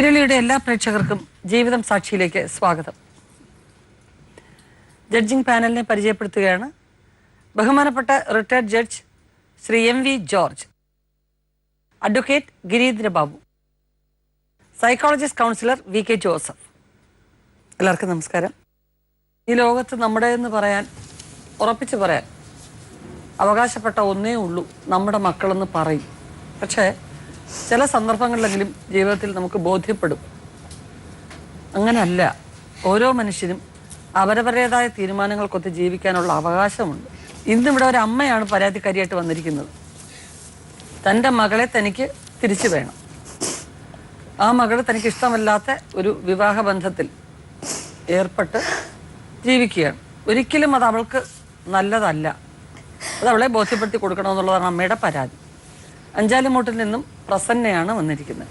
കൈരളിയുടെ എല്ലാ പ്രേക്ഷകർക്കും ജീവിതം സാക്ഷിയിലേക്ക് സ്വാഗതം. ജഡ്ജിംഗ് പാനലിനെ പരിചയപ്പെടുത്തുകയാണ്. ബഹുമാനപ്പെട്ട retired judge Shri MV George, advocate Girindra Babu, psychologist counsellor VK Joseph. എല്ലാവർക്കും നമസ്കാരം. ഈ ലോകത്ത് നമ്മുടെ എന്ന് പറയാൻ, ഉറപ്പിച്ച് പറയാൻ അവകാശപ്പെട്ട ഒന്നേ ഉള്ളൂ, നമ്മുടെ മക്കളെന്ന് പറയും. പക്ഷേ ചില സന്ദർഭങ്ങളിലെങ്കിലും ജീവിതത്തിൽ നമുക്ക് ബോധ്യപ്പെടും അങ്ങനെയല്ല. ഓരോ മനുഷ്യനും അവരവരുടേതായ തീരുമാനങ്ങൾക്കൊത്ത് ജീവിക്കാനുള്ള അവകാശമുണ്ട്. ഇന്നിവിടെ ഒരു അമ്മയാണ് പരാതിക്കാരിയായിട്ട് വന്നിരിക്കുന്നത്. തൻ്റെ മകളെ തനിക്ക് തിരിച്ചു വേണം. ആ മകൾ തനിക്ക് ഇഷ്ടമല്ലാത്ത ഒരു വിവാഹ ബന്ധത്തിൽ ഏർപ്പെട്ട് ജീവിക്കുകയാണ്. ഒരിക്കലും അത് അവൾക്ക് നല്ലതല്ല. അത് അവളെ ബോധ്യപ്പെടുത്തി കൊടുക്കണമെന്നുള്ളതാണ് അമ്മയുടെ പരാതി. അഞ്ചാലുമൂട്ടിൽ നിന്നും പ്രസന്നയാണ് വന്നിരിക്കുന്നത്.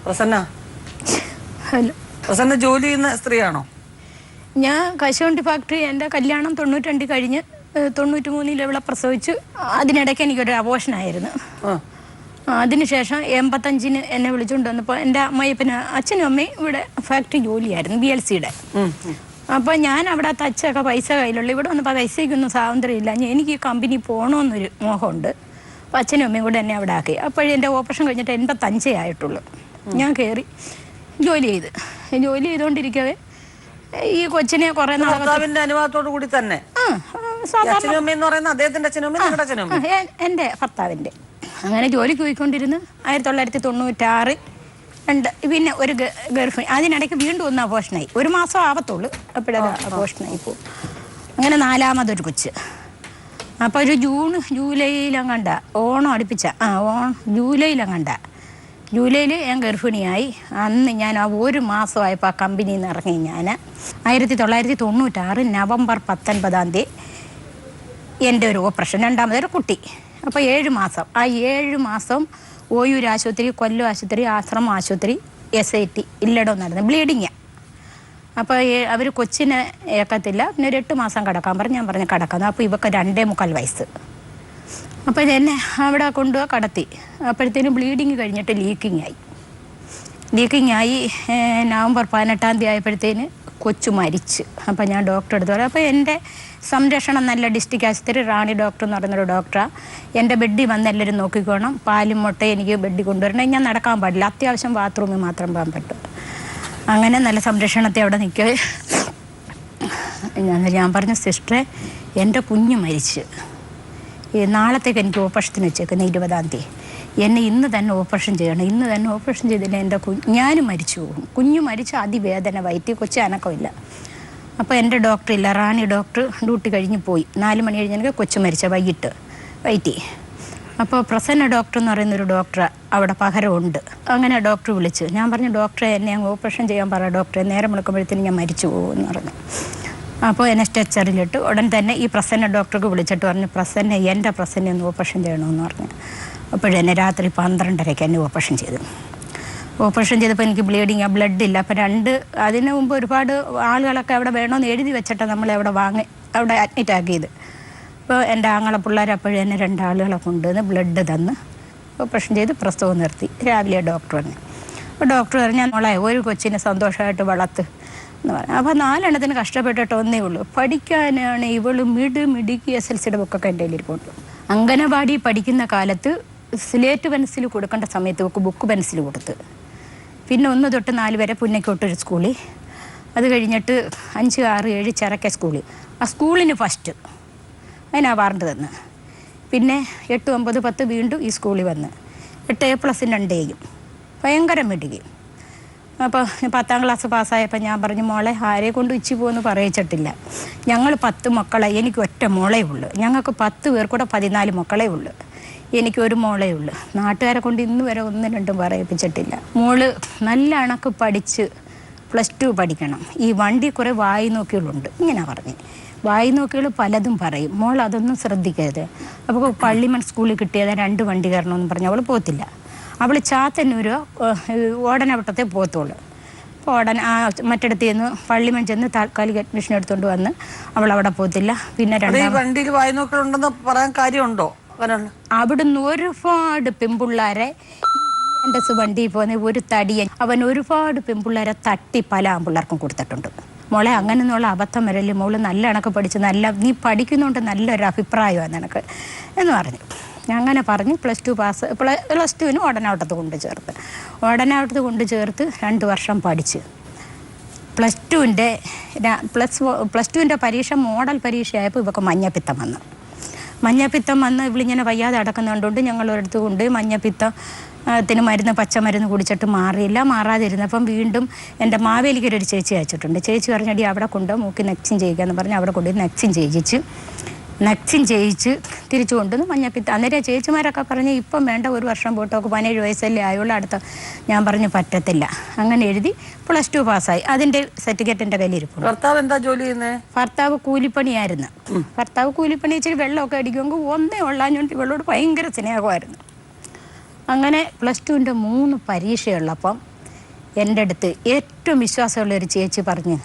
പ്രസന്ന, ഹലോ. പ്രസന്ന ജോലി ചെയ്യുന്ന സ്ത്രീയാണോ? ഞാൻ കശുവണ്ടി ഫാക്ടറി, എൻ്റെ കല്യാണം 92 കഴിഞ്ഞ് 93 ഇവിടെ പ്രസവിച്ചു. അതിനിടയ്ക്ക് എനിക്കൊരു അബോഷനായിരുന്നു. അതിനുശേഷം 85 എന്നെ വിളിച്ചുകൊണ്ട് വന്നപ്പോൾ എൻ്റെ അമ്മയപ്പന് അച്ഛനും അമ്മയും ഇവിടെ ഫാക്ടറി ജോലിയായിരുന്നു, BLCയുടെ. അപ്പോൾ ഞാൻ അവിടെ തച്ചൊക്കെ പൈസ കയ്യിലുള്ള, ഇവിടെ വന്നപ്പോൾ പൈസയ്ക്കൊന്നും സ്വാതന്ത്ര്യമില്ല. എനിക്ക് കമ്പനി പോകണമെന്നൊരു മോഹമുണ്ട്. അപ്പോൾ അച്ഛനും അമ്മയും കൂടെ എന്നെ അവിടെ ആക്കി. അപ്പോഴേ എൻ്റെ ഓപ്പറേഷൻ കഴിഞ്ഞിട്ട് 85 ആയിട്ടുള്ളൂ. ഞാൻ കയറി ജോലി ചെയ്തുകൊണ്ടിരിക്കവേ ഈ കൊച്ചിനെ കുറെ ഭർത്താവിന്റെ അനുവാദത്തോടു കൂടി തന്നെ എൻ്റെ ഭർത്താവിൻ്റെ അങ്ങനെ ജോലിക്ക് പോയിക്കൊണ്ടിരുന്നു. 1996 പിന്നെ ഒരു ഗർഭിണി. അതിനിടയ്ക്ക് വീണ്ടും ഒന്ന് അബോഷനായി. 1 മാസം ആവത്തുള്ളൂ, അപ്പോഴത് അബോഷനായി പോകും. അങ്ങനെ 4ാമതൊരു കൊച്ച്. അപ്പോൾ ഒരു ജൂലൈയിലങ്ങണ്ട ഓണം അടുപ്പിച്ച ജൂലൈയിൽ ഞാൻ ഗർഭിണിയായി. അന്ന് ഞാൻ ആ 1 മാസമായപ്പോൾ ആ കമ്പനിയിൽ നിന്ന് ഇറങ്ങി. ഞാൻ 1996 നവംബർ 19 എൻ്റെ ഒരു ഓപ്പറേഷൻ, 2ാമതൊരു കുട്ടി. അപ്പോൾ 7 മാസം. ആ 7 മാസം ഓയൂർ ആശുപത്രി, കൊല്ലം ആശുപത്രി, ആശ്രമം ആശുപത്രി, SIT ഇല്ലടം നടന്നു ബ്ലീഡിങ്. അപ്പോൾ അവർ കൊച്ചിനെ ഏക്കത്തില്ല. പിന്നെ ഒരു 8 മാസം കിടക്കാൻ പറഞ്ഞു. ഞാൻ പറഞ്ഞു കിടക്കുന്നു. അപ്പോൾ ഇവക്ക് 2.25 വയസ്സ്. അപ്പോൾ എന്നെ അവിടെ കൊണ്ടുപോയി കടത്തി. അപ്പോഴത്തേനും ബ്ലീഡിങ് കഴിഞ്ഞിട്ട് ലീക്കിംഗ് ആയി. നവംബർ 18 ആയപ്പോഴത്തേന് കൊച്ചു മരിച്ച്. അപ്പോൾ ഞാൻ ഡോക്ടറെ അടുത്ത് പറഞ്ഞു. അപ്പോൾ എൻ്റെ സംരക്ഷണം നല്ല ഡിസ്ട്രിക്ട് ആശുപത്രി റാണി ഡോക്ടർ എന്ന് പറയുന്നൊരു ഡോക്ടറാണ്. എൻ്റെ ബെഡിൽ വന്ന് എല്ലാവരും നോക്കിക്കോണം. പാലും മുട്ടയും എനിക്ക് ബെഡിൽ കൊണ്ടുവരണം. ഞാൻ നടക്കാൻ പാടില്ല, അത്യാവശ്യം ബാത്റൂമിൽ മാത്രം പോകാൻ പറ്റും. അങ്ങനെ നല്ല സംരക്ഷണത്തെ അവിടെ നിൽക്കവേ ഞാൻ പറഞ്ഞു, സിസ്റ്ററെ എൻ്റെ കുഞ്ഞ് മരിച്ച്, നാളത്തേക്ക് എനിക്ക് ഓപ്പറേഷത്തിന് വെച്ചേക്കുന്നത് 20-ാം തീയതി. എന്നെ ഇന്ന് തന്നെ ഓപ്പറേഷൻ ചെയ്യണം. ഇന്ന് തന്നെ ഓപ്പറേഷൻ ചെയ്തില്ല എൻ്റെ ഞാനും മരിച്ചു പോകും. കുഞ്ഞു മരിച്ച അതിവേദന, വയറ്റി കൊച്ചു അനക്കമില്ല. അപ്പോൾ എൻ്റെ ഡോക്ടറില്ല, റാണി ഡോക്ടർ ഡ്യൂട്ടി കഴിഞ്ഞ് പോയി. 4 മണി കഴിഞ്ഞെങ്കിൽ കൊച്ചു മരിച്ച വൈറ്റി. അപ്പോൾ പ്രസന്ന ഡോക്ടർ എന്ന് പറയുന്നൊരു ഡോക്ടർ അവിടെ പകരമുണ്ട്. അങ്ങനെ ഡോക്ടർ വിളിച്ച് ഞാൻ പറഞ്ഞു, ഡോക്ടറെ എന്നെ അങ്ങ് ഓപ്പറേഷൻ ചെയ്യാൻ പറ ഡോക്ടറെ, നേരം വിളിക്കുമ്പോഴത്തേനും ഞാൻ മരിച്ചു പോകുമെന്ന് പറഞ്ഞു. അപ്പോൾ എന്നെ സ്ട്രെച്ചറിലിട്ട് ഉടൻ തന്നെ ഈ പ്രസന്ന ഡോക്ടർക്ക് വിളിച്ചിട്ട് പറഞ്ഞു, എൻ്റെ പ്രസന്നെ ഒന്ന് ഓപ്പറേഷൻ ചെയ്യണമെന്ന് പറഞ്ഞു. അപ്പോഴെന്നെ രാത്രി 12:30 എന്നെ ഓപ്പറേഷൻ ചെയ്തപ്പോൾ എനിക്ക് ബ്ലഡില്ല. അപ്പോൾ അതിന് മുമ്പ് ഒരുപാട് ആളുകളൊക്കെ അവിടെ വേണമെന്ന് എഴുതി വെച്ചിട്ട് നമ്മളെ അവിടെ അഡ്മിറ്റ് ആക്കിയത്. അപ്പോൾ എൻ്റെ ആങ്ങളെ പിള്ളേർ അപ്പോഴും എന്നെ 2 ആളുകളെ കൊണ്ടുവന്ന് ബ്ലഡ് തന്ന് ഓപ്പറേഷൻ ചെയ്ത് പ്രസവം നിർത്തി. രാവിലെ ഡോക്ടർ വന്നു. അപ്പോൾ ഡോക്ടർ പറഞ്ഞു, മോളെ ഒരു കൊച്ചിനെ സന്തോഷമായിട്ട് വളർത്ത് എന്ന് പറഞ്ഞു. അപ്പോൾ 4 എണ്ണത്തിന് കഷ്ടപ്പെട്ടിട്ട് ഒന്നേ ഉള്ളൂ, പഠിക്കാനാണ് ഇവള് മിടുക്കി. SLCയുടെ ബുക്കൊക്കെ എൻ്റെ കയ്യിലിരിപ്പുണ്ട്. അംഗനവാടി പഠിക്കുന്ന കാലത്ത് സ്ലേറ്റ് പെൻസിൽ കൊടുക്കേണ്ട സമയത്ത് ഒക്കെ ബുക്ക് പെൻസിൽ കൊടുത്ത്. പിന്നെ 1 തൊട്ട് 4 വരെ പുന്നയ്ക്കോട്ടൊരു സ്കൂളിൽ, അത് കഴിഞ്ഞിട്ട് 5, 6, 7 ചിറക്ക സ്കൂളിൽ. ആ സ്കൂളിന് ഫസ്റ്റ് അതിന് അവാർഡ് തന്ന്. പിന്നെ 8, 9, 10 വീണ്ടും ഈ സ്കൂളിൽ വന്ന് 8 A+, 2 Aയും. ഭയങ്കര മിടുക്കി. അപ്പോൾ 10ാം ക്ലാസ് പാസ്സായപ്പോൾ ഞാൻ പറഞ്ഞു, മോളെ ആരെ കൊണ്ട് ഇച്ചി പോകുമെന്ന് പറയിച്ചിട്ടില്ല. ഞങ്ങൾ 10 മക്കളെ, എനിക്ക് ഒറ്റ മോളേ ഉള്ളൂ. ഞങ്ങൾക്ക് 10 പേർ കൂടെ 14 മക്കളേ ഉള്ളൂ. എനിക്കൊരു മോളേ ഉള്ളൂ. നാട്ടുകാരെ കൊണ്ട് ഇന്ന് വരെ 1, 2 പറയിപ്പിച്ചിട്ടില്ല. മോള് നല്ല അണക്ക് പഠിച്ച് +2 പഠിക്കണം. ഈ വണ്ടി കുറേ വായി നോക്കികളുണ്ട് ഇങ്ങനെ പറഞ്ഞ്. വായി നോക്കികൾ പലതും പറയും. മോൾ അതൊന്നും ശ്രദ്ധിക്കരുത്. അപ്പോൾ പള്ളിമൺ സ്കൂളിൽ കിട്ടിയത് 2 വണ്ടി കയറണമെന്ന് പറഞ്ഞ് അവൾ പോകത്തില്ല. അവൾ ചാത്തന്നൂരോ ഓടനവട്ടത്തെ പോകത്തുള്ളൂ. അപ്പോൾ മറ്റിടത്ത് നിന്ന് പള്ളിമൺ ചെന്ന് താൽക്കാലിക അഡ്മിഷൻ എടുത്തുകൊണ്ട് വന്ന് അവൾ അവിടെ പോകത്തില്ല. പിന്നെ വണ്ടിയിൽ വായി നോക്കലുണ്ടെന്ന് പറയാൻ കാര്യമുണ്ടോ? അവിടുന്ന് ഒരുപാട് പെൺപിള്ളാരെ എൻ്റെ വണ്ടിയിൽ പോകുന്ന ഒരു തടിയൻ അവൻ ഒരുപാട് പെൺപിള്ളേരെ തട്ടി പല ആൺപിള്ളേർക്കും കൊടുത്തിട്ടുണ്ട്. മോളെ അങ്ങനെയൊന്നുള്ള അബദ്ധം വരല്ലേ, മോള് നല്ല കണക്ക് പഠിച്ച് നീ പഠിക്കുന്നുണ്ട് നല്ലൊരു അഭിപ്രായമാണ് നിനക്ക് എന്ന് പറഞ്ഞു. അങ്ങനെ പറഞ്ഞ് പ്ലസ് ടുവിന് ഓടനാവട്ടത്ത് കൊണ്ട് ചേർത്ത് 2 വർഷം പഠിച്ച് പ്ലസ് ടുവിൻ്റെ പരീക്ഷ മോഡൽ പരീക്ഷയായപ്പോൾ ഇവർക്ക് മഞ്ഞപ്പിത്തം വന്ന് ഇവളിങ്ങനെ വയ്യാതെ അടക്കുന്നുണ്ട്. ഞങ്ങളൊരിടത്ത് കൊണ്ട് മഞ്ഞപ്പിത്തത്തിന് പച്ചമരുന്ന് കുടിച്ചിട്ട് മാറാതിരുന്നപ്പം വീണ്ടും എൻ്റെ മാവേലിക്കൊരു ചേച്ചി അയച്ചിട്ടുണ്ട്. ചേച്ചി പറഞ്ഞടി അവിടെ കൊണ്ട് മൂക്കി നക്സിൻ ചെയ്യിക്കാന്ന് പറഞ്ഞ് അവിടെ കൊണ്ട് നക്സിൻ ചെയ്യിച്ച് തിരിച്ചു കൊണ്ടുവന്ന് മഞ്ഞപ്പിത്തം. അന്നേരം ചേച്ചിമാരൊക്കെ പറഞ്ഞ് ഇപ്പം വേണ്ട, 1 വർഷം പോയിട്ടൊക്കെ 17 വയസ്സല്ലേ ആയുള്ളൂ, അടുത്ത ഞാൻ പറഞ്ഞു പറ്റത്തില്ല. അങ്ങനെ എഴുതി പ്ലസ് 2 പാസ്സായി. അതിൻ്റെ സർട്ടിഫിക്കറ്റ് എൻ്റെ കയ്യിൽ ഇരിപ്പുണ്ട്. ഭർത്താവ് എന്താ ജോലി ചെയ്യുന്നത്? ഭർത്താവ് കൂലിപ്പണിയായിരുന്നു. കൂലിപ്പണി ഇച്ചിരി വെള്ളമൊക്കെ അടിക്കുമെങ്കിൽ ഒന്നേ ഉള്ളാഞ്ഞോണ്ട് ഇവളോട് ഭയങ്കര സ്നേഹമായിരുന്നു. അങ്ങനെ പ്ലസ് ടുവിൻ്റെ 3 പരീക്ഷയുള്ളപ്പം എൻ്റെ അടുത്ത് ഏറ്റവും വിശ്വാസമുള്ളൊരു ചേച്ചി പറഞ്ഞ്,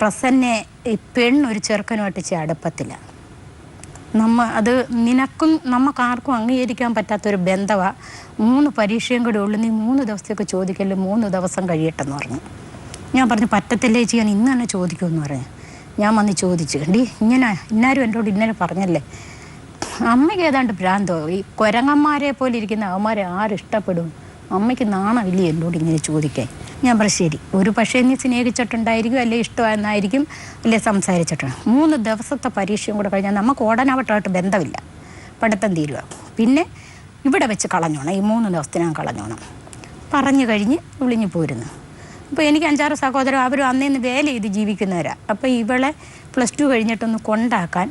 പ്രസന്നെ ഈ പെണ്ണൊരു ചെറുക്കനുമായിട്ട് അടുപ്പത്തില്ല, അത് നിനക്കും നമുക്കാർക്കും അംഗീകരിക്കാൻ പറ്റാത്തൊരു ബന്ധമാണ്. 3 പരീക്ഷയും കൂടെ ഉള്ളു, നീ 3 ദിവസത്തേക്ക് ചോദിക്കല്ലോ, 3 ദിവസം കഴിയട്ടെന്ന് പറഞ്ഞു. ഞാൻ പറഞ്ഞു പറ്റത്തില്ലേ ചേച്ചി, ഞാൻ ഇന്ന് തന്നെ ചോദിക്കുമെന്ന് പറഞ്ഞു. ഞാൻ വന്ന് ചോദിച്ചു, ഇന്നാരും എന്നോട് ഇന്നലെ പറഞ്ഞല്ലേ. അമ്മയ്ക്ക് ഏതാണ്ട് ഭ്രാന്തോ, ഈ കുരങ്ങന്മാരെ പോലെ ഇരിക്കുന്ന അവന്മാരെ ആരിഷ്ടപ്പെടും, അമ്മയ്ക്ക് നാണമില്ലേ എന്നോട് ഇങ്ങനെ ചോദിക്കാൻ. ഞാൻ പറഞ്ഞു ശരി, ഒരു പക്ഷേ നീ സ്നേഹിച്ചിട്ടുണ്ടായിരിക്കും, അല്ലെ ഇഷ്ടമായിരുന്നായിരിക്കും, അല്ലെ സംസാരിച്ചിട്ടുണ്ട്. 3 ദിവസത്തെ പരീക്ഷയും കൂടെ കഴിഞ്ഞാൽ നമുക്ക് ഓടാനാവട്ടമായിട്ട് ബന്ധമില്ല, പഠിത്തം തീരുക. പിന്നെ ഇവിടെ വെച്ച് കളഞ്ഞോണം, ഈ 3 ദിവസത്തിനകം കളഞ്ഞോണം പറഞ്ഞു കഴിഞ്ഞ് വിളിഞ്ഞു പോരുന്നു. അപ്പോൾ എനിക്ക് 5-6 സഹോദരൻ, അവരും അന്നേന്ന് വേല ചെയ്ത് ജീവിക്കുന്നവരാണ്. അപ്പോൾ ഇവളെ പ്ലസ് 2 കഴിഞ്ഞിട്ടൊന്ന് കൊണ്ടാക്കാൻ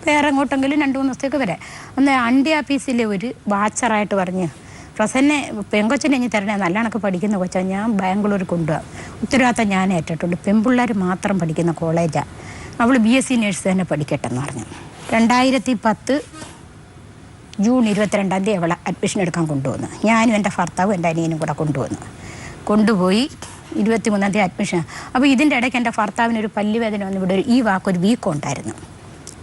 വേറെ എങ്ങോട്ടെങ്കിലും 2-3 ദിവസത്തേക്ക് വരാം. അന്ന് അണ്ടി ആഫീസിലെ ഒരു വാച്ചറായിട്ട് പറഞ്ഞ്, പ്രസന്നെ പെങ്കൊച്ചനെ ഇനി തരണേ, നല്ല കണക്ക് പഠിക്കുന്ന കൊച്ചാൽ ഞാൻ ബാംഗ്ലൂർ കൊണ്ടുപോകാം, ഉത്തരവാദിത്തം ഞാൻ ഏറ്റിട്ടുണ്ട്, പെൺപിള്ളേർ മാത്രം പഠിക്കുന്ന കോളേജാണ്, അവൾ BSc നേഴ്സ് തന്നെ പഠിക്കട്ടെ എന്ന് പറഞ്ഞു. 2010 ജൂൺ 22-ാം തീയതി അവളെ അഡ്മിഷൻ എടുക്കാൻ കൊണ്ടുവന്നു. ഞാനും എൻ്റെ ഭർത്താവും എൻ്റെ അനിയനും കൂടെ കൊണ്ടുപോയി 23-ാം തീയതി അഡ്മിഷൻ. അപ്പോൾ ഇതിൻ്റെ ഇടയ്ക്ക് എൻ്റെ ഭർത്താവിനൊരു പല്ലുവേദന വന്ന് ഇവിടെ ഈ വാക്കൊരു വീക്കം ഉണ്ടായിരുന്നു.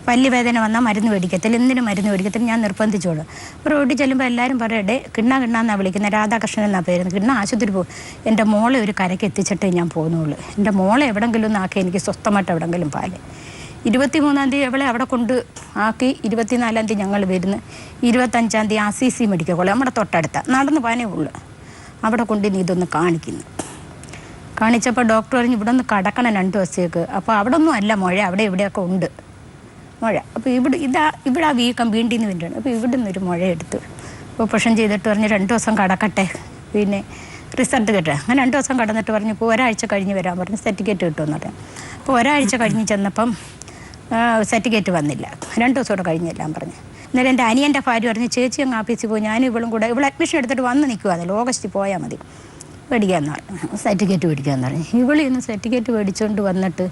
പല്ലുവേദന വന്നാൽ മരുന്ന് മേടിക്കത്തില്ല, എന്തിനും മരുന്ന് മേടിക്കത്തില്ല. ഞാൻ നിർബന്ധിച്ചോളൂ. റോഡിൽ ചെല്ലുമ്പോൾ എല്ലാവരും പറയട്ടെ, കിണ്ണാന്നാണ് വിളിക്കുന്നത്, രാധാകൃഷ്ണൻ എന്നാണ് പേര്, കിണ്ണ ആശുപത്രി പോകും. എൻ്റെ മോളെ ഒരു കരയ്ക്ക് എത്തിച്ചിട്ടേ ഞാൻ പോകുന്നുള്ളൂ, എൻ്റെ മോളെ എവിടെങ്കിലും ഒന്ന് ആക്കി എനിക്ക് സ്വസ്ഥമായിട്ട് എവിടെങ്കിലും പാല്. 23-ാം തീയതി അവളെ അവിടെ കൊണ്ട് ആക്കി. 24-ാം തീയതി ഞങ്ങൾ വരുന്നു. 25-ാം തീയതി RCC മെഡിക്കൽ കോളേജ് നമ്മുടെ തൊട്ടടുത്ത, നടന്ന് പോകാനേ ഉള്ളു, അവിടെ കൊണ്ട് നീ ഇതൊന്ന് കാണിച്ചപ്പോൾ ഡോക്ടർ പറഞ്ഞു ഇവിടെ ഒന്ന് കടക്കണം 2 ദിവസത്തേക്ക്. അപ്പോൾ അവിടെ ഒന്നും അല്ല മുഴ, അവിടെ ഇവിടെയൊക്കെ ഉണ്ട് മുഴ. അപ്പോൾ ഇവിടെ ആ വീക്കം വീണ്ടിൽ നിന്ന് വേണ്ടിയാണ്. അപ്പോൾ ഇവിടെ നിന്നൊരു മുഴ എടുത്ത് ഓപ്പറേഷൻ ചെയ്തിട്ട് പറഞ്ഞ് 2 ദിവസം കടക്കട്ടെ, പിന്നെ റിസൾട്ട് കിട്ടുക. അങ്ങനെ 2 ദിവസം കടന്നിട്ട് പറഞ്ഞു ഇപ്പോൾ ഒരാഴ്ച കഴിഞ്ഞ് വരാൻ പറഞ്ഞു, സർട്ടിഫിക്കറ്റ് കിട്ടുമെന്ന് പറഞ്ഞു. അപ്പോൾ ഒരാഴ്ച കഴിഞ്ഞ് ചെന്നപ്പം സർട്ടിഫിക്കറ്റ് വന്നില്ല, 2 ദിവസം കൂടെ കഴിഞ്ഞെല്ലാം പറഞ്ഞു. അന്നേരം എൻ്റെ അനിയൻ്റെ ഭാര്യ പറഞ്ഞു ചേച്ചി അങ്ങ് ആഫീസിൽ പോയി, ഞാനും ഇവളും കൂടെ ഇവിടെ അഡ്മിഷൻ എടുത്തിട്ട് വന്ന് നിൽക്കുവാന്നല്ലോ, ഓഗസ്റ്റിൽ പോയാൽ മതി, മേടിക്കാമെന്ന് പറഞ്ഞു, സർട്ടിഫിക്കറ്റ് മേടിക്കാമെന്ന് പറഞ്ഞു. ഇവളിന്ന് സർട്ടിഫിക്കറ്റ് മേടിച്ചുകൊണ്ട് വന്നിട്ട്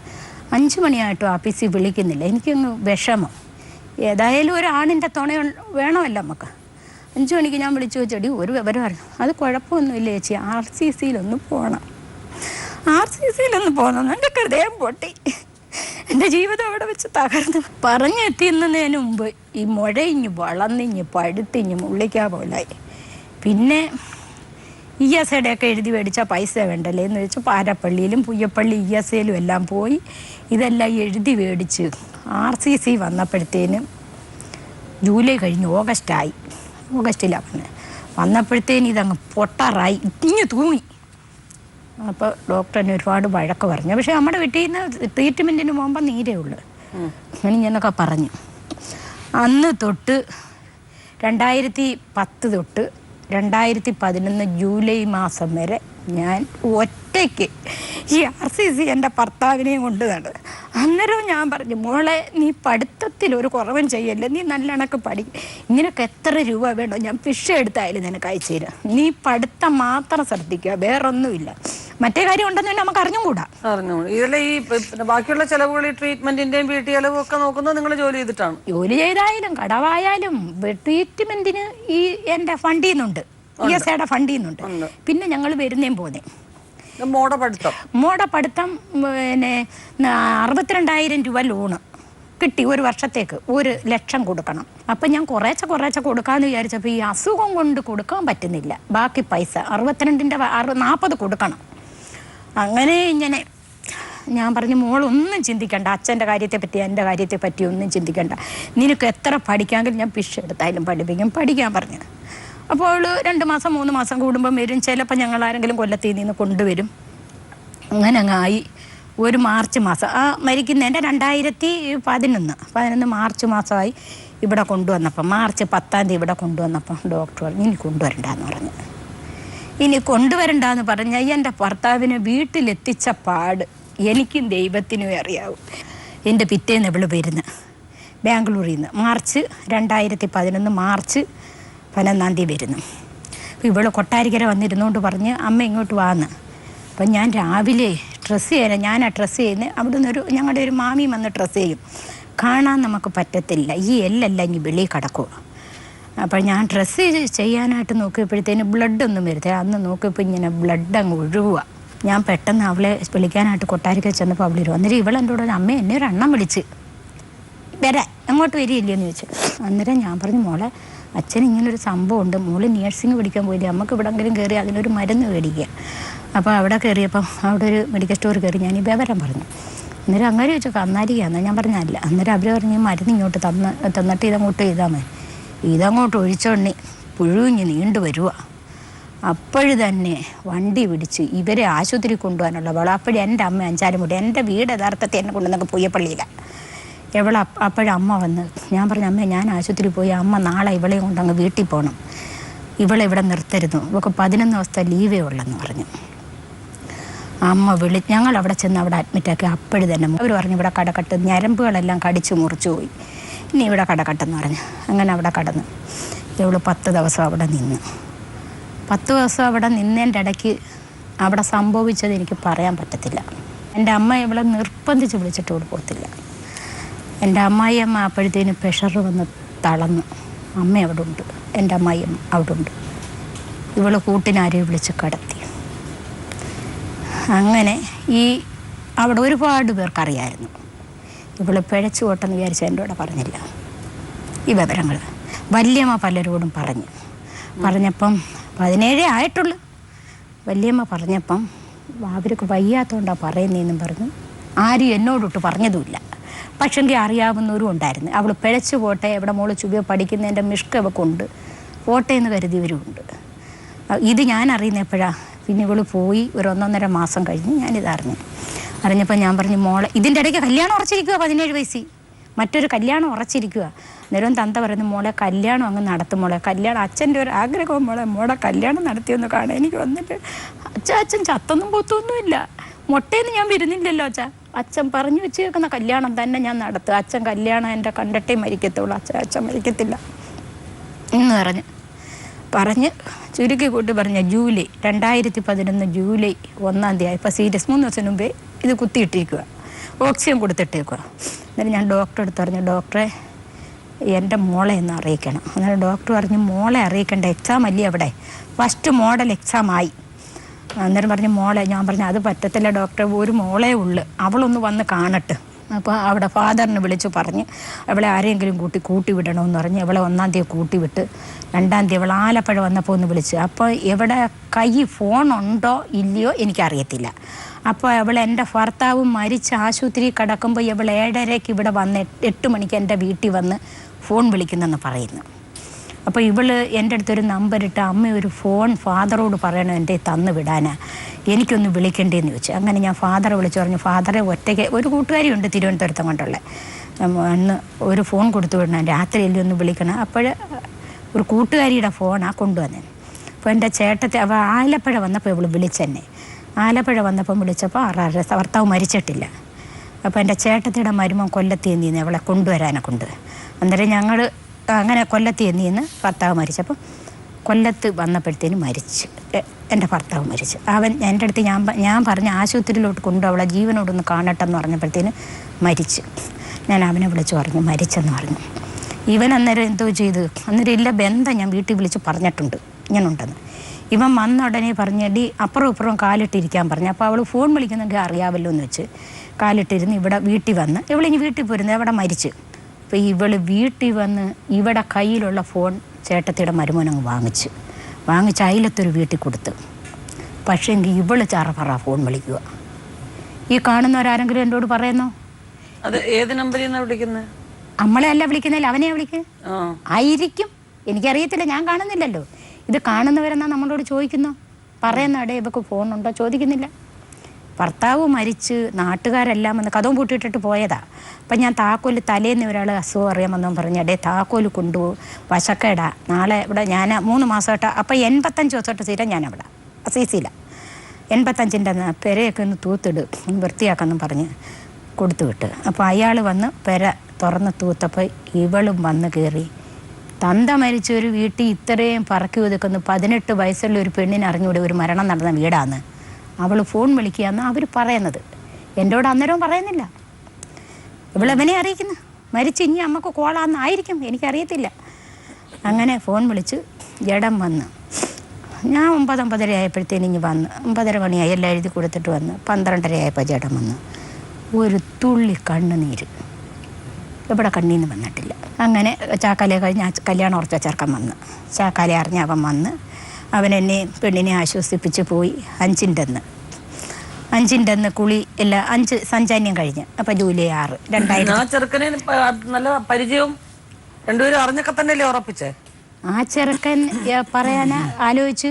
5 മണിയായിട്ടും ആഫീസിൽ വിളിക്കുന്നില്ല. എനിക്കൊന്ന് വിഷമം. ഏതായാലും ഒരു ആണിൻ്റെ തുണ വേണമല്ലോ നമുക്ക്. 5 മണിക്ക് ഞാൻ വിളിച്ചു വെച്ചടി ഒരു വിവരം അറിഞ്ഞു. അത് കുഴപ്പമൊന്നുമില്ല ചേച്ചി, RCCയിലൊന്ന് പോകണം, RCCയിലൊന്ന് പോകണം. എൻ്റെ ഹൃദയം പൊട്ടി, എൻ്റെ ജീവിതം അവിടെ വെച്ച് തകർന്നു. പറഞ്ഞെത്തിയുന്നതിന് മുമ്പ് ഈ മുഴയിഞ്ഞ് വളർന്നിഞ്ഞ് പഴുത്തിഞ്ഞ് മുള്ളിക്കാ പോലായി. പിന്നെ ESIയുടെ ഒക്കെ എഴുതി മേടിച്ചാൽ പൈസ വേണ്ടല്ലേ എന്ന് വെച്ചാൽ പാരപ്പള്ളിയിലും പുയ്യപ്പള്ളി ESIയിലും എല്ലാം പോയി ഇതെല്ലാം എഴുതി മേടിച്ച് RCC വന്നപ്പോഴത്തേനും ജൂലൈ കഴിഞ്ഞ് ഓഗസ്റ്റിലാണ് വന്നപ്പോഴത്തേനും ഇതങ്ങ് പൊട്ടാറായി, ഇഞ്ഞു തൂങ്ങി. അപ്പോൾ ഡോക്ടറിന് ഒരുപാട് വഴക്ക് പറഞ്ഞു. പക്ഷേ നമ്മുടെ വീട്ടിൽ നിന്ന് ട്രീറ്റ്മെൻറ്റിന് പോകുമ്പോൾ നീരേ ഉള്ളു അങ്ങനെ ഞാനൊക്കെ പറഞ്ഞു. അന്ന് തൊട്ട് 2010 തൊട്ട് 2011 ജൂലൈ മാസം വരെ ഞാൻ ഒറ്റയ്ക്ക് ഈ RCC എൻ്റെ ഭർത്താവിനെയും കൊണ്ട് നടന്നു. അന്നേരവും ഞാൻ പറഞ്ഞു മോളെ നീ പഠിത്തത്തിൽ ഒരു കുറവും ചെയ്യല്ലേ, നീ നല്ല കണക്ക് പഠിക്കും, നിനക്ക് എത്ര രൂപ വേണോ ഞാൻ പിഷ എടുത്തായാലും നിനക്ക് അയച്ചു തരാം, നീ പഠിത്തം മാത്രം ശ്രദ്ധിക്കുക, വേറൊന്നുമില്ല, മറ്റേ കാര്യം ഉണ്ടെന്ന് തന്നെ നമുക്ക് അറിഞ്ഞുകൂടാ. ഇതിലെ ഈ ബാക്കിയുള്ള ചെലവുകൾ, ഈ ട്രീറ്റ്മെന്റിന്റെയും വീട്ടു ചെലവും ഒക്കെ നോക്കുന്നത് നിങ്ങൾ ജോലി ചെയ്തിട്ടാണ്? ജോലി ചെയ്തായാലും കടവായാലും ട്രീറ്റ്മെന്റിന് ഈ എൻ്റെ ഫണ്ടിൽ നിന്നുണ്ട്, ESIയുടെ ഫണ്ടിൽ നിന്നുണ്ട്. പിന്നെ ഞങ്ങൾ വരുന്നേം പോന്നേ മോഡ പഠിത്തം പിന്നെ 62,000 രൂപ ലോണ് കിട്ടി 1 വർഷത്തേക്ക് 1 ലക്ഷം കൊടുക്കണം. അപ്പം ഞാൻ കുറേശ്ശെ കൊടുക്കാമെന്ന് വിചാരിച്ചപ്പോൾ ഈ അസുഖം കൊണ്ട് കൊടുക്കാൻ പറ്റുന്നില്ല. ബാക്കി പൈസ 62ൻ്റെ 40 കൊടുക്കണം. അങ്ങനെ ഇങ്ങനെ ഞാൻ പറഞ്ഞു, മോളൊന്നും ചിന്തിക്കണ്ട, അച്ഛൻ്റെ കാര്യത്തെപ്പറ്റി എൻ്റെ കാര്യത്തെപ്പറ്റി ഒന്നും ചിന്തിക്കണ്ട, നിനക്ക് എത്ര പഠിക്കാമെങ്കിൽ ഞാൻ പിഷെടുത്തായാലും പഠിക്കാൻ പറഞ്ഞു. അപ്പോൾ 2 മാസം 3 മാസം കൂടുമ്പം വരും. ചിലപ്പോൾ ഞങ്ങൾ ആരെങ്കിലും കൊല്ലത്തിൽ നിന്ന് കൊണ്ടുവരും. അങ്ങനെ അങ്ങായി. ഒരു മാർച്ച് മാസം മരിക്കുന്നതിൻ്റെ 2011 മാർച്ച് മാസമായി ഇവിടെ കൊണ്ടുവന്നപ്പം, മാർച്ച് 10-ാം തീയതി ഇവിടെ കൊണ്ടുവന്നപ്പം ഡോക്ടർ പറഞ്ഞു ഇനി കൊണ്ടുവരണ്ടെന്ന് പറഞ്ഞു. ഇനി കൊണ്ടുവരണ്ടെന്ന് പറഞ്ഞാൽ എൻ്റെ ഭർത്താവിനെ വീട്ടിലെത്തിച്ച പാട് എനിക്കും ദൈവത്തിനും അറിയാവും. എൻ്റെ പിറ്റേന്ന് ഇവള് വരുന്നു ബാംഗ്ലൂരിൽ നിന്ന്. മാർച്ച് 2011 മാർച്ച് 11-ാം തീയതി വരുന്നു. അപ്പോൾ ഇവള് കൊട്ടാരിക്കര വന്നിരുന്നുകൊണ്ട് പറഞ്ഞ് അമ്മ ഇങ്ങോട്ട് വാന്ന്. അപ്പം ഞാൻ രാവിലെ ഡ്രസ്സ് ചെയ്യാൻ ഡ്രസ്സ് ചെയ്യുന്നത് അവിടെ നിന്നൊരു ഞങ്ങളുടെ ഒരു മാമി വന്ന് ഡ്രസ്സ് ചെയ്യും. കാണാൻ നമുക്ക് പറ്റത്തില്ല, ഈ എല്ലെല്ലാം ഇനി വെളിയിൽ കിടക്കുക. അപ്പോൾ ഞാൻ ഡ്രസ്സ് ചെയ്യാനായിട്ട് നോക്കിയപ്പോഴത്തേന് ബ്ലഡൊന്നും വരുത്തില്ല. അന്ന് നോക്കിയപ്പോൾ ഇങ്ങനെ ബ്ലഡ് അങ്ങ് ഒഴുകുക. ഞാൻ പെട്ടെന്ന് അവളെ വിളിക്കാനായിട്ട് കൊട്ടാരിക്കൽ ചെന്നപ്പോൾ അവൾ വരും. അന്നേരം ഇവളെൻ്റെ കൂടെ അമ്മ എന്നെ ഒരു എണ്ണം വിളിച്ച് വരാൻ അങ്ങോട്ട് വരികയില്ലെന്ന് ചോദിച്ചു. അന്നേരം ഞാൻ പറഞ്ഞു, മോളെ അച്ഛൻ ഇങ്ങനൊരു സംഭവം ഉണ്ട്, മോള് നേഴ്സിംഗ് പഠിക്കാൻ പോയില്ലേ, നമുക്ക് ഇവിടെങ്കിലും കയറി അതിനൊരു മരുന്ന് മേടിക്കുക. അപ്പോൾ അവിടെ കയറിയപ്പം അവിടെ ഒരു മെഡിക്കൽ സ്റ്റോർ കയറി ഞാൻ ഈ വിവരം പറഞ്ഞു. അന്നേരം അങ്ങനെ ചോദിച്ചു കന്നാലിക്കാന്ന്. ഞാൻ പറഞ്ഞല്ല. അന്നേരം അവർ പറഞ്ഞ് മരുന്ന് ഇങ്ങോട്ട് തന്നിട്ട് ഇതങ്ങോട്ട് ചെയ്താൽ മതി. ഇതങ്ങോട്ട് ഒഴിച്ചോണ്ണി പുഴുഞ്ഞ് നീണ്ടു വരിക. അപ്പോഴും തന്നെ വണ്ടി പിടിച്ച് ഇവരെ ആശുപത്രി കൊണ്ടുപോകാനുള്ള വളം. അപ്പോഴും എൻ്റെ അമ്മ അഞ്ചാലുമുട്ടി, എൻ്റെ വീട് യഥാർത്ഥത്തിൽ എന്നെ കൊണ്ടുവന്നൊക്കെ പുയ്യപ്പള്ളിയിലാണ്. അപ്പോഴമ്മ വന്ന് ഞാൻ പറഞ്ഞു, അമ്മ ഞാൻ ആശുപത്രി പോയി, അമ്മ നാളെ ഇവളെ കൊണ്ട് അങ്ങ് വീട്ടിൽ പോകണം, ഇവളെ ഇവിടെ നിർത്തരുന്നു, ഇവൾക്ക് 11 ദിവസത്തെ ലീവേ ഉള്ളെന്ന് പറഞ്ഞു. അമ്മ ഞങ്ങൾ അവിടെ ചെന്ന് അവിടെ അഡ്മിറ്റാക്കി. അപ്പോഴും തന്നെ അവർ പറഞ്ഞു ഇവിടെ കടക്കട്ട്, ഞരമ്പുകളെല്ലാം കടിച്ച് മുറിച്ചു പോയി, ഇനി ഇവിടെ കടക്കട്ടെന്ന് പറഞ്ഞു. അങ്ങനെ അവിടെ കടന്നു. ഇവള് 10 ദിവസം അവിടെ നിന്ന്. 10 ദിവസം അവിടെ നിന്നതിൻ്റെ ഇടയ്ക്ക് അവിടെ സംഭവിച്ചത് എനിക്ക് പറയാൻ പറ്റത്തില്ല. എൻ്റെ അമ്മ ഇവളെ നിർബന്ധിച്ച് വിളിച്ചിട്ട് ഇവിടെ പോകത്തില്ല. എൻ്റെ അമ്മായിയമ്മ അപ്പോഴത്തേന് പ്രഷർ വന്ന് തളർന്നു. അമ്മ അവിടെ ഉണ്ട്, എൻ്റെ അമ്മായിയമ്മ അവിടെ ഉണ്ട്. ഇവള് കൂട്ടിനാരെയും വിളിച്ച് കടത്തി. അങ്ങനെ അവിടെ ഒരുപാട് പേർക്കറിയായിരുന്നു. ഇവള് പിഴച്ചു പോട്ടെന്ന് വിചാരിച്ച എൻ്റെ കൂടെ പറഞ്ഞില്ല ഈ വിവരങ്ങൾ. വല്യമ്മ പലരോടും പറഞ്ഞപ്പം 17 ആയിട്ടുള്ളൂ. വല്യമ്മ പറഞ്ഞപ്പം അവർക്ക് വയ്യാത്തതുകൊണ്ടാണ് പറയുന്നതെന്നും പറഞ്ഞു. ആരും എന്നോടൊട്ട് പറഞ്ഞതുമില്ല. പക്ഷെങ്കിൽ അറിയാവുന്നവരും ഉണ്ടായിരുന്നു. അവൾ പിഴച്ചു പോട്ടെ, എവിടെ മോള് ചുവ പഠിക്കുന്നതിൻ്റെ മിഷ്ക അവൾക്കുണ്ട്, പോട്ടെ എന്ന് കരുതിയവരുമുണ്ട്. ഇത് ഞാൻ അറിയുന്ന എപ്പോഴാണ്, പിന്നെ ഇവള് പോയി ഒരു 1.5 മാസം കഴിഞ്ഞ് അറിഞ്ഞപ്പോൾ ഞാൻ പറഞ്ഞു, മോളെ ഇതിൻ്റെ ഇടയ്ക്ക് കല്യാണം ഉറച്ചിരിക്കുക, 17 വയസ്സിൽ മറ്റൊരു കല്യാണം ഉറച്ചിരിക്കുക. അന്നേരം തന്ത പറയുന്നു, മോളെ കല്യാണം അങ്ങ് നടത്തും, മോളെ കല്യാണം അച്ഛൻ്റെ ഒരു ആഗ്രഹവും, മോളെ കല്യാണം നടത്തിയൊന്ന് കാണാൻ. എനിക്ക് വന്നിട്ട് അച്ഛൻ ചത്തൊന്നും പൊത്തൊന്നുമില്ല, മുട്ടയെന്ന് ഞാൻ വരുന്നില്ലല്ലോ അച്ഛൻ പറഞ്ഞു വെച്ചേക്കുന്ന കല്യാണം തന്നെ ഞാൻ നടത്തുക, അച്ഛൻ കല്യാണം എൻ്റെ കണ്ടിട്ടേ മരിക്കത്തുള്ളൂ, അച്ഛൻ മരിക്കത്തില്ല എന്ന് പറഞ്ഞ് ചുരുക്കി കൂട്ടി പറഞ്ഞ ജൂലൈ 2011 ജൂലൈ 1-ാം തീയതി ഇപ്പോൾ സീരിയസ് 3 ദിവസം മുമ്പേ ഇത് കുത്തിയിട്ടിരിക്കുക, ഓക്സിജൻ കൊടുത്തിട്ടേക്കുക. എന്നിട്ട് ഞാൻ ഡോക്ടറെ അടുത്ത് പറഞ്ഞു, ഡോക്ടറെ എൻ്റെ മോളെ ഒന്ന് അറിയിക്കണം. അന്നേരം ഡോക്ടർ പറഞ്ഞു, മോളെ അറിയിക്കേണ്ട, എക്സാം അല്ലേ അവിടെ, ഫസ്റ്റ് മോഡൽ എക്സാം ആയി. അന്നേരം പറഞ്ഞു മോളെ. ഞാൻ പറഞ്ഞു അത് പറ്റത്തില്ല ഡോക്ടറെ, ഒരു മോളേ ഉള്ളു, അവളൊന്ന് വന്ന് കാണട്ടെ. അപ്പോൾ അവിടെ ഫാദറിനെ വിളിച്ചു പറഞ്ഞ് അവളെ ആരെങ്കിലും കൂട്ടി വിടണമെന്ന് പറഞ്ഞ് അവളെ 1-ാം തീയതി കൂട്ടിവിട്ട് 2-ാം തീയതി അവൾ ആലപ്പുഴ വന്നപ്പോൾ ഒന്ന് വിളിച്ചു. അപ്പോൾ ഇവിടെ കൈ ഫോണുണ്ടോ ഇല്ലയോ എനിക്കറിയത്തില്ല. അപ്പോൾ അവൾ എൻ്റെ ഭർത്താവ് മരിച്ച് ആശുപത്രി കിടക്കുമ്പോൾ ഇവൾ 7:30 ഇവിടെ വന്ന് 8 മണിക്ക് എൻ്റെ വീട്ടിൽ വന്ന് ഫോൺ വിളിക്കുന്നെന്ന് പറയുന്നു. അപ്പോൾ ഇവള് എൻ്റെ അടുത്തൊരു നമ്പറിട്ട്, അമ്മ ഒരു ഫോൺ ഫാദറോട് പറയണം എൻ്റെ തന്നു വിടാനാ, എനിക്കൊന്ന് വിളിക്കേണ്ടതെന്ന് ചോദിച്ചു. അങ്ങനെ ഞാൻ ഫാദറെ വിളിച്ചു പറഞ്ഞു, ഫാദറെ ഒറ്റയ്ക്ക് ഒരു കൂട്ടുകാരിയുണ്ട് തിരുവനന്തപുരത്തും കൊണ്ടുള്ള, അന്ന് ഒരു ഫോൺ കൊടുത്തു വിടണം, രാത്രിയല്ലേ ഒന്ന് വിളിക്കണം. അപ്പോൾ ഒരു കൂട്ടുകാരിയുടെ ഫോണാണ് കൊണ്ടുവന്നത്. അപ്പോൾ എൻ്റെ ചേട്ടത്തെ അവൾ ആലപ്പുഴ വന്നപ്പോൾ ഇവൾ വിളിച്ചെന്നെ. ആലപ്പുഴ വന്നപ്പം വിളിച്ചപ്പോൾ 6:30 ഭർത്താവ് മരിച്ചിട്ടില്ല. അപ്പോൾ എൻ്റെ ചേട്ടത്തിയുടെ മരുമൻ കൊല്ലത്ത് നിന്ന് അവളെ കൊണ്ടുവരാനെ കൊണ്ട്. അന്നേരം ഞങ്ങൾ അങ്ങനെ കൊല്ലത്ത് നിന്ന് ഭർത്താവ് മരിച്ചപ്പം കൊല്ലത്ത് വന്നപ്പോഴത്തേനും മരിച്ച് എൻ്റെ ഭർത്താവ് മരിച്ചു. അവൻ എൻ്റെ അടുത്ത് ഞാൻ പറഞ്ഞ ആശുപത്രിയിലോട്ട് കൊണ്ടു അവളെ ജീവനോടൊന്ന് കാണട്ടെന്ന് പറഞ്ഞപ്പോഴത്തേന് മരിച്ചു. ഞാൻ അവനെ വിളിച്ച് പറഞ്ഞു മരിച്ചെന്ന് പറഞ്ഞു. ഇവൻ അന്നേരം എന്തോ ചെയ്ത്, അന്നേരം ഇല്ല ബന്ധം ഞാൻ വീട്ടിൽ വിളിച്ച് പറഞ്ഞിട്ടുണ്ട് ഇങ്ങനുണ്ടെന്ന്. ഇവൻ വന്ന ഉടനെ പറഞ്ഞടി അപ്പുറം ഇപ്പുറം കാലിട്ടിരിക്കാൻ പറഞ്ഞു. അപ്പോൾ അവൾ ഫോൺ വിളിക്കുന്നെങ്കിൽ അറിയാമല്ലോ എന്ന് വെച്ച് കാലിട്ടിരുന്ന് ഇവിടെ വീട്ടിൽ വന്ന് ഇവളിനി വീട്ടിൽ പോരുന്നത് അവിടെ മരിച്ച്. അപ്പോൾ ഇവൾ വീട്ടിൽ വന്ന് ഇവിടെ കയ്യിലുള്ള ഫോൺ ചേട്ടത്തിയുടെ മരുമോനങ്ങ് വാങ്ങിച്ച് അയലത്തൊരു വീട്ടിൽ കൊടുത്ത്. പക്ഷേ എങ്കിൽ ഇവള് ചറപറ ഫോൺ വിളിക്കുക. ഈ കാണുന്നവരാരെങ്കിലും എന്നോട് പറയുന്നോ? അത് ഏത് നമ്പറിൽ നിന്നാണ് വിളിക്കുന്നത്? നമ്മളെ അല്ല വിളിക്കുന്നില്ല, അവനെയാ വിളിക്കുന്നത് ആയിരിക്കും, എനിക്കറിയത്തില്ല, ഞാൻ കാണുന്നില്ലല്ലോ. ഇത് കാണുന്നവരെന്നാ നമ്മളോട് ചോദിക്കുന്നു. പറയുന്നടെ ഇവക്ക് ഫോണുണ്ടോ ചോദിക്കുന്നില്ല. ഭർത്താവ് മരിച്ച് നാട്ടുകാരെല്ലാം വന്ന് കഥവും പൂട്ടിയിട്ടിട്ട് പോയതാ. അപ്പം ഞാൻ താക്കോല് തലേന്ന് ഒരാൾ അസുഖം അറിയാമെന്നോ പറഞ്ഞടേ താക്കോല് കൊണ്ടുപോകും വശക്കേടാ നാളെ ഇവിടെ ഞാൻ 3 മാസമായിട്ട്. അപ്പം 85 ദിവസമായിട്ട് സ്ഥിരം ഞാനവിടെ അസീസിയില്ല. 85ൻ്റെ പെരയൊക്കെ ഒന്ന് തൂത്തിട് വൃത്തിയാക്കാമെന്നും പറഞ്ഞ് കൊടുത്തു വിട്ട്. അപ്പോൾ അയാൾ വന്ന് പെര തുറന്ന് തൂത്തപ്പോൾ ഇവളും വന്ന് കയറി. തന്ത മരിച്ച ഒരു വീട്ടിൽ ഇത്രയും പറക്കി ഒതുക്കുന്നു 18 വയസ്സുള്ള ഒരു പെണ്ണിനെ അറിഞ്ഞൂടെ ഒരു മരണം നടന്ന വീടാന്ന് അവൾ ഫോൺ വിളിക്കുകയെന്ന് അവർ പറയുന്നത്. എന്നോട് അന്നേരവും പറയുന്നില്ല. ഇവളെവനെ അറിയിക്കുന്നു മരിച്ച് ഇനി അമ്മക്ക് കോളാന്നായിരിക്കും, എനിക്കറിയത്തില്ല. അങ്ങനെ ഫോൺ വിളിച്ച് ജഡം വന്ന് ഞാൻ 9:30 ആയപ്പോഴത്തേന് ഇനി വന്ന് 9:30 മണിയായി എല്ലാം എഴുതി കൊടുത്തിട്ട് വന്ന് 12:30 ആയപ്പോൾ ജഡം വന്ന് ഒരു തുള്ളി കണ്ണുനീര് ഇവിടെ കണ്ണീന്ന് വന്നിട്ടില്ല. അങ്ങനെ ചാക്കാലയെ കഴിഞ്ഞ് കല്യാണം ഉറച്ച ചെറുക്കൻ വന്ന് ചാക്കാലെ അറിഞ്ഞ് അവൻ വന്ന് അവനെന്നെ പെണ്ണിനെ ആശ്വസിപ്പിച്ച് പോയി. 5ൻ്റെ അന്ന് കുളി എല്ലാം 5 സഞ്ചാന്യം കഴിഞ്ഞ്. അപ്പം ജൂലൈ 6 2000. ആ ചെറുക്കനെ നല്ല പരിചയവും രണ്ടുപേരും അറിഞ്ഞൊക്കെ തന്നെയല്ലേ ഉറപ്പിച്ചേ? ആ ചെറുക്കൻ പറയാൻ ആലോചിച്ച്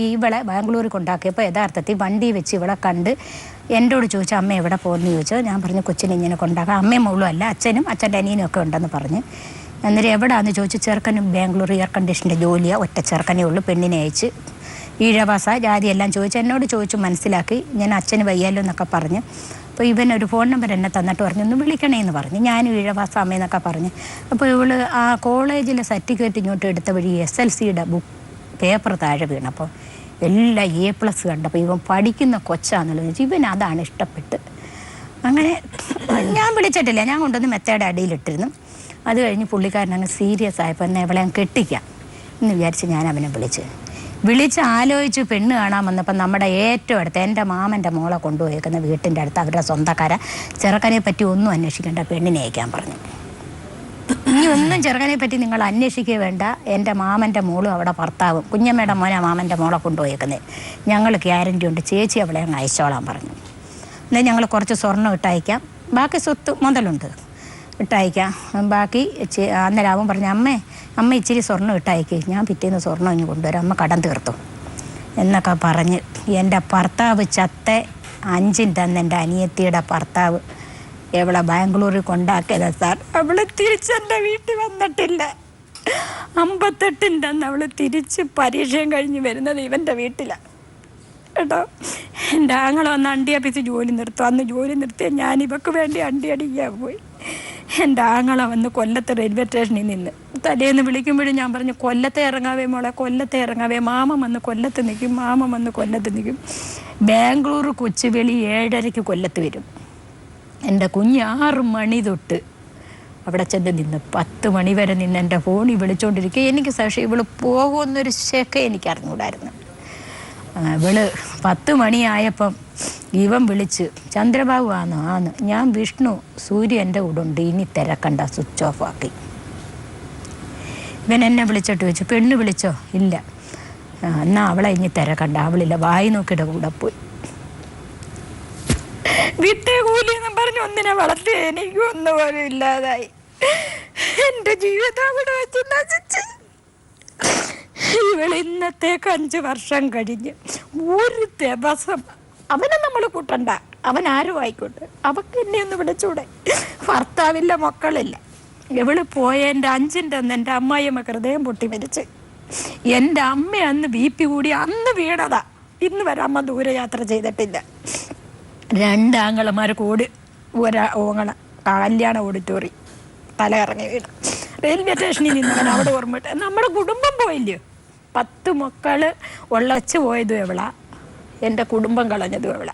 ഇവളെ ബാംഗ്ലൂരിൽ കൊണ്ടാക്കിയപ്പോൾ യഥാർത്ഥത്തിൽ വണ്ടി വെച്ച് ഇവളെ കണ്ട് എന്നോട് ചോദിച്ചു അമ്മ എവിടെ പോകുന്നു ചോദിച്ചോ. ഞാൻ പറഞ്ഞു കൊച്ചിനെ ഇങ്ങനെ കൊണ്ടാക്കാം, അമ്മയും മോളും അല്ല അച്ഛനും അച്ഛൻ്റെ അനിയനും ഒക്കെ ഉണ്ടെന്ന് പറഞ്ഞ്. അന്നേരം എവിടെയാണെന്ന് ചോദിച്ചു. ചെറുക്കനും ബാംഗ്ലൂർ എയർ കണ്ടീഷൻ്റെ ജോലിയാണ്, ഒറ്റ ചെറുക്കനേ ഉള്ളൂ, പെണ്ണിനെ അയച്ച് ഈഴവാസ ജാതി എല്ലാം ചോദിച്ചു. എന്നോട് ചോദിച്ചു മനസ്സിലാക്കി. ഞാൻ അച്ഛന് വയ്യാലോ എന്നൊക്കെ പറഞ്ഞ്. അപ്പോൾ ഇവനൊരു ഫോൺ നമ്പർ എന്നെ തന്നിട്ട് പറഞ്ഞു ഒന്ന് വിളിക്കണേന്ന് പറഞ്ഞു. ഞാൻ ഈഴവാസ അമ്മയെന്നൊക്കെ പറഞ്ഞ്. അപ്പോൾ ഇവള് ആ കോളേജിലെ സർട്ടിഫിക്കറ്റ് ഇങ്ങോട്ട് എടുത്ത വഴി SLCയുടെ പേപ്പർ താഴെ വീണപ്പോൾ എല്ലാം A+ കണ്ടപ്പോൾ ഇവൻ പഠിക്കുന്ന കൊച്ചാന്നുള്ളത് വെച്ചാൽ ഇവൻ അതാണ് ഇഷ്ടപ്പെട്ട്. അങ്ങനെ ഞാൻ വിളിച്ചിട്ടില്ല, ഞാൻ കൊണ്ടുവന്ന് മെത്തേഡ് അടിയിലിട്ടിരുന്നു. അത് കഴിഞ്ഞ് പുള്ളിക്കാരനങ്ങ് സീരിയസ് ആയപ്പോൾ എന്നെ ഇവളെ കെട്ടിക്കാം എന്ന് വിചാരിച്ച് ഞാൻ അവനെ വിളിച്ച് ആലോചിച്ച് പെണ്ണ് കാണാൻ വന്നപ്പോൾ നമ്മുടെ ഏറ്റവും അടുത്ത് എൻ്റെ മാമൻ്റെ മോളെ കൊണ്ടുപോയേക്കുന്ന വീട്ടിൻ്റെ അടുത്ത് അവരുടെ സ്വന്തക്കാരെ ചെറുക്കനെ പറ്റി ഒന്നും അന്വേഷിക്കേണ്ട, പെണ്ണിനെ അയക്കാൻ പറഞ്ഞു. ഇനി ഒന്നും ചെറുക്കനെ പറ്റി നിങ്ങൾ അന്വേഷിക്കുക വേണ്ട, എൻ്റെ മാമൻ്റെ മോളും അവിടെ ഭർത്താവും കുഞ്ഞമ്മയുടെ മോനെ മാമൻ്റെ മോളെ കൊണ്ടുപോയേക്കുന്നത്, ഞങ്ങൾ ഗ്യാരണ്ടി ഉണ്ട്, ചേച്ചി അവളെ അങ്ങ് അയച്ചോളാൻ പറഞ്ഞു. എന്നാൽ ഞങ്ങൾ കുറച്ച് സ്വർണ്ണം ഇട്ടയക്കാം, ബാക്കി സ്വത്ത് മുതലുണ്ട് ഇട്ടയക്കാം, ബാക്കി അന്നേരം പറഞ്ഞു അമ്മ ഇച്ചിരി സ്വർണ്ണം ഇട്ടയക്ക്, ഞാൻ പിറ്റേന്ന് സ്വർണ്ണം ഇങ്ങ് കൊണ്ടുവരാം, അമ്മ കടം തീർത്തു എന്നൊക്കെ പറഞ്ഞ്. എൻ്റെ ഭർത്താവ് ചത്ത 5ൻ്റെ അന്ന് എൻ്റെ അനിയത്തിയുടെ ഭർത്താവ് എവളെ ബാംഗ്ലൂരിൽ കൊണ്ടാക്കിയത് സാർ. അവൾ തിരിച്ചെൻ്റെ വീട്ടിൽ വന്നിട്ടില്ല. 58ൻ്റെ അന്ന് അവൾ തിരിച്ച് പരീക്ഷയും കഴിഞ്ഞ് വരുന്നത് ഇവൻ്റെ വീട്ടിലാണ് കേട്ടോ. എൻ്റെ ആങ്ങളെ വന്ന് അണ്ടിയപ്പിച്ച് ജോലി നിർത്തും. അന്ന് ജോലി നിർത്തിയ ഞാൻ ഇവക്ക് വേണ്ടി അണ്ടി അടിക്കാൻ പോയി. എൻ്റെ ആങ്ങളെ വന്ന് കൊല്ലത്ത് റെയിൽവേ സ്റ്റേഷനിൽ നിന്ന് തലേന്ന് വിളിക്കുമ്പോഴും ഞാൻ പറഞ്ഞു കൊല്ലത്തെ ഇറങ്ങാവേ മോളെ, കൊല്ലത്തെ ഇറങ്ങാവേ, മാമൻ വന്ന് കൊല്ലത്ത് നിൽക്കും. ബാംഗ്ലൂർ കൊച്ചുവേളി 7:30 കൊല്ലത്ത് വരും. എൻ്റെ കുഞ്ഞ് 6 മണി തൊട്ട് അവിടെ ചെന്ന് നിന്ന് 10 മണി വരെ നിന്ന് എൻ്റെ ഫോണിൽ വിളിച്ചുകൊണ്ടിരിക്കുക. എനിക്ക് സാക്ഷി ഇവള് പോകുമെന്നൊരു ശേഖ എനിക്ക് അറിഞ്ഞൂടായിരുന്നു. ഇവള് 10 മണിയായപ്പം ഇവൻ വിളിച്ച് ചന്ദ്രബാബു ആന്ന് ഞാൻ വിഷ്ണു, സൂര്യ എൻ്റെ കൂടെ ഉണ്ട്, ഇനി തിരക്കണ്ട, സ്വിച്ച് ഓഫ് ആക്കി. ഇവൻ എന്നെ വിളിച്ചിട്ട് ചോദിച്ചു പെണ്ണ് വിളിച്ചോ? ഇല്ല. എന്നാ അവളെ ഇനി തിരക്കണ്ട, അവളില്ല, വായി നോക്കിയുടെ കൂടെ പോയി. വിട്ടേ കൂലിയെന്നും പറഞ്ഞ് ഒന്നിനെ വളർത്തി എനിക്ക് ഒന്നുപോലും ഇല്ലാതായി. എൻ്റെ ജീവിതം അവിടെ വെച്ച് നശിച്ച്. ഇവൾ ഇന്നത്തേക്ക് 5 വർഷം കഴിഞ്ഞ് ഒരു ദിവസം അവനെ നമ്മൾ കൂട്ടണ്ട, അവൻ ആരും ആയിക്കോട്ടെ, അവക്ക് എന്നെ ഒന്ന് വിളിച്ചൂടെ? ഭർത്താവില്ല, മക്കളില്ല. ഇവള് പോയ എൻ്റെ 5ൻ്റെ അന്ന് എൻ്റെ അമ്മായിയമ്മ ഹൃദയം പൊട്ടി മരിച്ച്. എൻ്റെ അമ്മ അന്ന് BP കൂടി അന്ന് വീണതാ. ഇന്ന് വരെ അമ്മ ദൂരയാത്ര ചെയ്തിട്ടില്ല. 2 ആങ്ങളമാർ കൂടി ഓങ്ങള കല്യാണ ഓഡിറ്റോറിയം തല ഇറങ്ങി വീണു. റെയിൽവേ സ്റ്റേഷനിൽ നിന്നവൻ അവിടെ ഓർമ്മയിട്ട് നമ്മുടെ കുടുംബം പോയില്ലയോ. 10 മക്കള് ഉള്ള വെച്ച് പോയതും എവളാ, എൻ്റെ കുടുംബം കളഞ്ഞതും എവളാ.